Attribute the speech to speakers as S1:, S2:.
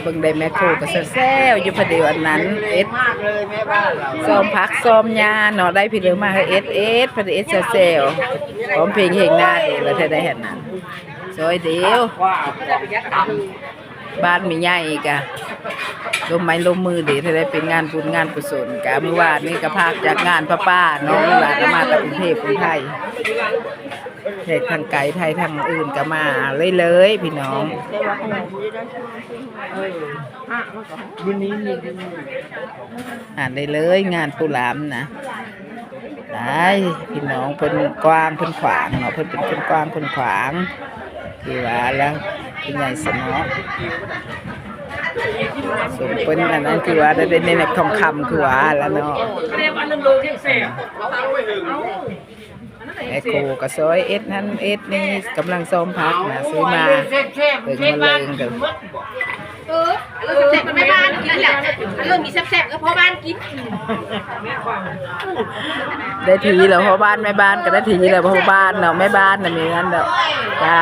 S1: เบิ่งได้แม่โคก็แซ่บอยู่พอดีวันนั้นเอ็ด
S2: มากเลยแม่บ้านเรา
S1: ซ้อมพักซ้อมยาเนาะได้พี่เลือมาให้เอ็ดพอดีเอ็ดแซ่บพร้อมเพลงเฮงหน้าเด้แล้วได้เห็นนั้นซอยเดียวบ้านมีใหญ่กะลมไม้ลมมือเด้ถ้าได้เป็นงานบุญงานกุศลกะเมื่อวานนี้ก็พากจากงานป้าน้องหลานมาจากกรุงเทพกรุงไทยเทศทางไกลไทยทางอื่นก็มาเลยพี่น้องอ่านได้เลยงานปุรามนะได้พี่น้องเพิ่นกว้างเพิ่นขวางเนาะเพิ่นเป็นคนกว้างเพิ่นขวางที่ว่าแล้วเป็นใหญ่สนอสมเป็นอันนั้นคือว่าได้ในทองคำคือว่าแล้วเนาะไอโคกระซอยเอ็ดนั้นเอ็ดนี่กำลังซ้อมพักนะซื้อมาเปิดมาเลยกัน
S3: แซ่บมันไม่บ้านกินแหละเริ่มมีแซ่บๆก็เพราะบ้านกิน
S1: ได้ทีแล้วเพราะบ้านแม่บ้านก็ได้ทีแล้วเพราะบ้านเนาะแม่บ้านน่ะมีงั้นเด้อจ้า